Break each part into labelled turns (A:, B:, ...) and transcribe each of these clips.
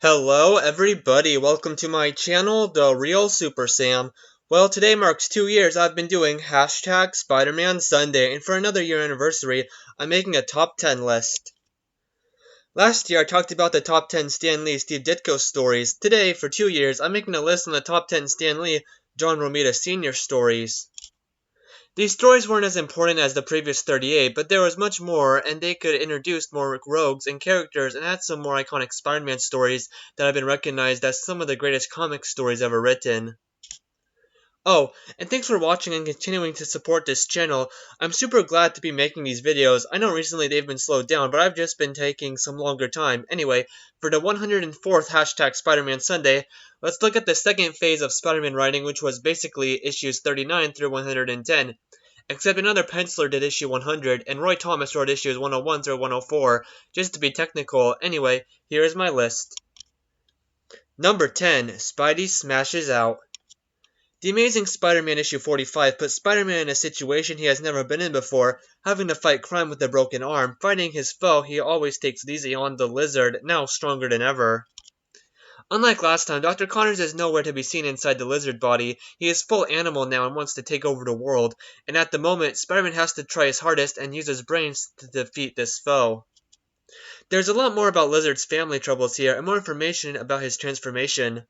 A: Hello everybody, welcome to my channel, The Real Super Sam. Well, today marks 2 years I've been doing hashtag Spider-Man Sunday, and for another year anniversary, I'm making a top 10 list. Last year I talked about the top 10 Stan Lee Steve Ditko stories. Today, for 2 years, I'm making a list on the top 10 Stan Lee John Romita Sr. stories. These stories weren't as important as the previous 38, but there was much more, and they could introduce more rogues and characters and add some more iconic Spider-Man stories that have been recognized as some of the greatest comic stories ever written. Oh, and thanks for watching and continuing to support this channel. I'm super glad to be making these videos. I know recently they've been slowed down, but I've just been taking some longer time. Anyway, for the 104th hashtag Spider-Man Sunday, let's look at the second phase of Spider-Man writing, which was basically issues 39 through 110. Except another penciler did issue 100, and Roy Thomas wrote issues 101 through 104, just to be technical. Anyway, here is my list. Number 10, Spidey Smashes Out. The Amazing Spider-Man issue 45 puts Spider-Man in a situation he has never been in before, having to fight crime with a broken arm. Fighting his foe, he always takes it easy on the Lizard, now stronger than ever. Unlike last time, Dr. Connors is nowhere to be seen inside the Lizard body. He is full animal now and wants to take over the world, and at the moment, Spider-Man has to try his hardest and use his brains to defeat this foe. There's a lot more about Lizard's family troubles here, and more information about his transformation.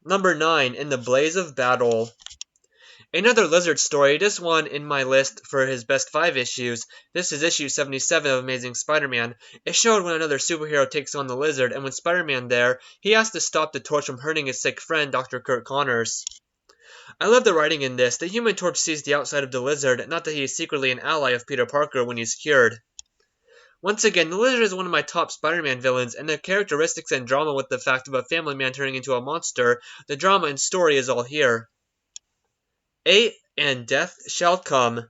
A: Number 9, In the Blaze of Battle. Another Lizard story, this one in my list for his best 5 issues. This is issue 77 of Amazing Spider-Man. It showed when another superhero takes on the Lizard, and when Spider-Man there, he has to stop the Torch from hurting his sick friend, Dr. Kurt Connors. I love the writing in this. The Human Torch sees the outside of the Lizard, not that he is secretly an ally of Peter Parker when he's cured. Once again, the Lizard is one of my top Spider-Man villains, and the characteristics and drama with the fact of a family man turning into a monster, the drama and story is all here. 8, And Death Shall Come.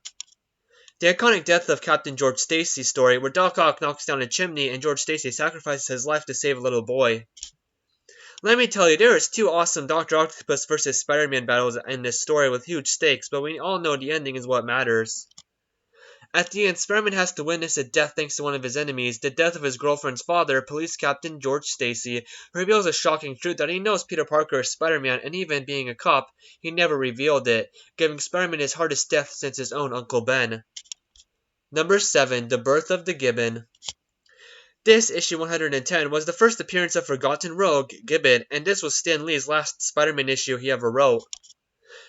A: The iconic death of Captain George Stacy story, where Doc Ock knocks down a chimney and George Stacy sacrifices his life to save a little boy. Let me tell you, there is 2 awesome Dr. Octopus vs. Spider-Man battles in this story with huge stakes, but we all know the ending is what matters. At the end, Spider-Man has to witness a death thanks to one of his enemies, the death of his girlfriend's father, Police Captain George Stacy, who reveals a shocking truth that he knows Peter Parker is Spider-Man, and even being a cop, he never revealed it, giving Spider-Man his hardest death since his own Uncle Ben. Number 7, The Birth of the Gibbon. This, issue 110, was the first appearance of Forgotten Rogue, Gibbon, and this was Stan Lee's last Spider-Man issue he ever wrote.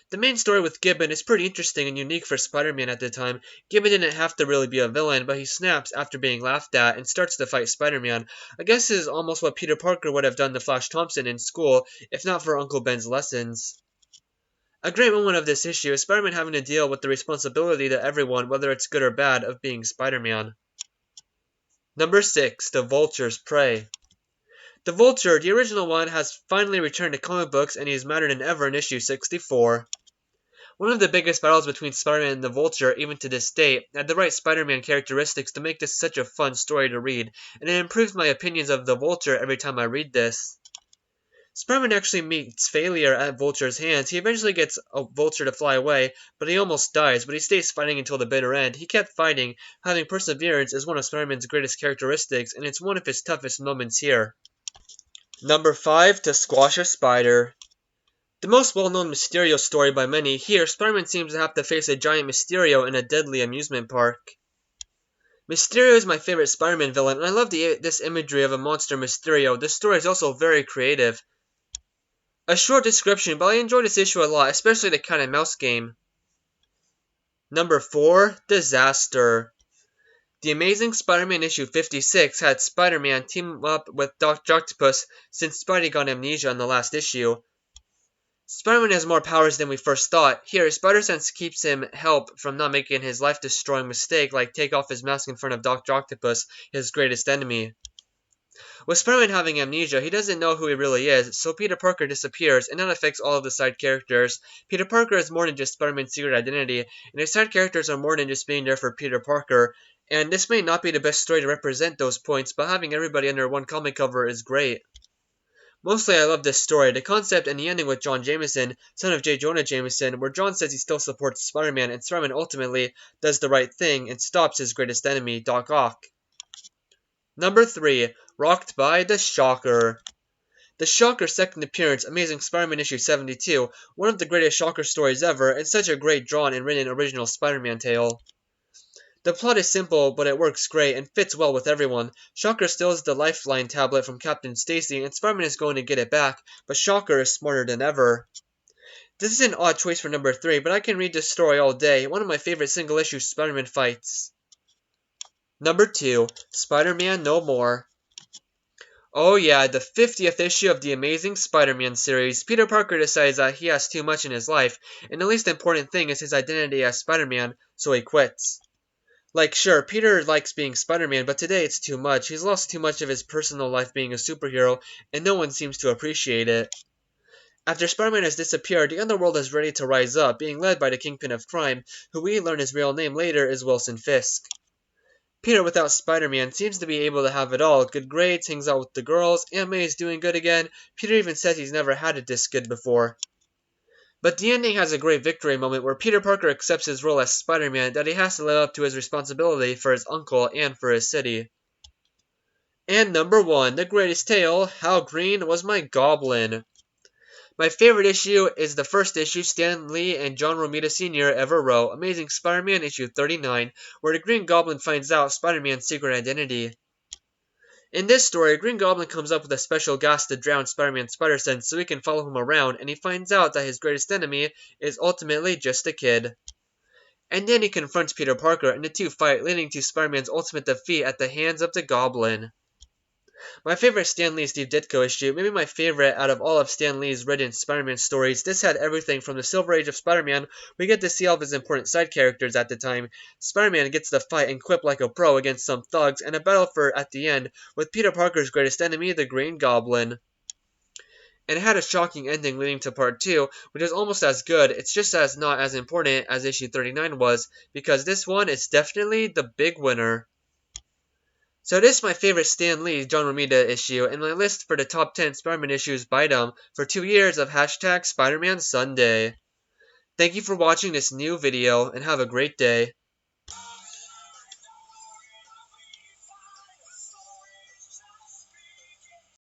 A: The main story with Gibbon is pretty interesting and unique for Spider-Man at the time. Gibbon didn't have to really be a villain, but he snaps after being laughed at and starts to fight Spider-Man. I guess this is almost what Peter Parker would have done to Flash Thompson in school, if not for Uncle Ben's lessons. A great moment of this issue is Spider-Man having to deal with the responsibility to everyone, whether it's good or bad, of being Spider-Man. Number 6, The Vulture's Prey. The Vulture, the original one, has finally returned to comic books, and he is madder than ever in issue 64. One of the biggest battles between Spider-Man and the Vulture, even to this date, had the right Spider-Man characteristics to make this such a fun story to read, and it improves my opinions of the Vulture every time I read this. Spider-Man actually meets failure at Vulture's hands. He eventually gets a Vulture to fly away, but he almost dies, but he stays fighting until the bitter end. He kept fighting. Having perseverance is one of Spider-Man's greatest characteristics, and it's one of his toughest moments here. Number 5, To Squash a Spider. The most well-known Mysterio story by many, here Spider-Man seems to have to face a giant Mysterio in a deadly amusement park. Mysterio is my favorite Spider-Man villain, and I love this imagery of a monster Mysterio. This story is also very creative. A short description, but I enjoyed this issue a lot, especially the cat and mouse game. Number 4, Disaster. The Amazing Spider-Man issue 56 had Spider-Man team up with Dr. Octopus since Spidey got amnesia in the last issue. Spider-Man has more powers than we first thought. Here, Spider-Sense keeps him help from not making his life-destroying mistake like take off his mask in front of Dr. Octopus, his greatest enemy. With Spider-Man having amnesia, he doesn't know who he really is, so Peter Parker disappears, and that affects all of the side characters. Peter Parker is more than just Spider-Man's secret identity, and his side characters are more than just being there for Peter Parker. And this may not be the best story to represent those points, but having everybody under one comic cover is great. Mostly I love this story, the concept and the ending with John Jameson, son of J. Jonah Jameson, where John says he still supports Spider-Man, and Spider-Man ultimately does the right thing and stops his greatest enemy, Doc Ock. Number 3, Rocked by the Shocker. The Shocker's second appearance, Amazing Spider-Man issue 72, one of the greatest Shocker stories ever, and such a great drawn and written original Spider-Man tale. The plot is simple, but it works great and fits well with everyone. Shocker steals the Lifeline tablet from Captain Stacy, and Spider-Man is going to get it back, but Shocker is smarter than ever. This is an odd choice for number 3, but I can read this story all day, one of my favorite single-issue Spider-Man fights. Number 2, Spider-Man No More. Oh yeah, the 50th issue of the Amazing Spider-Man series. Peter Parker decides that he has too much in his life, and the least important thing is his identity as Spider-Man, so he quits. Like, sure, Peter likes being Spider-Man, but today it's too much. He's lost too much of his personal life being a superhero, and no one seems to appreciate it. After Spider-Man has disappeared, the underworld is ready to rise up, being led by the Kingpin of Crime, who we learn his real name later is Wilson Fisk. Peter, without Spider-Man, seems to be able to have it all. Good grades, hangs out with the girls, Aunt May is doing good again. Peter even says he's never had it this good before. But the ending has a great victory moment where Peter Parker accepts his role as Spider-Man, that he has to live up to his responsibility for his uncle and for his city. And number 1, the greatest tale, How Green Was My Goblin. My favorite issue is the first issue Stan Lee and John Romita Sr. ever wrote, Amazing Spider-Man issue 39, where the Green Goblin finds out Spider-Man's secret identity. In this story, Green Goblin comes up with a special gas to drown Spider-Man's spider sense so he can follow him around, and he finds out that his greatest enemy is ultimately just a kid. And then he confronts Peter Parker, and the two fight, leading to Spider-Man's ultimate defeat at the hands of the Goblin. My favorite Stan Lee Steve Ditko issue, maybe my favorite out of all of Stan Lee's written Spider-Man stories. This had everything from the Silver Age of Spider-Man. We get to see all of his important side characters at the time. Spider-Man gets to fight and quip like a pro against some thugs, and a battle for at the end with Peter Parker's greatest enemy, the Green Goblin. And it had a shocking ending leading to part 2, which is almost as good. It's just as not as important as issue 39 was, because this one is definitely the big winner. So this is my favorite Stan Lee John Romita issue, and my list for the top 10 Spider-Man issues by them for 2 years of #Spider-Man Sunday. Thank you for watching this new video, and have a great day.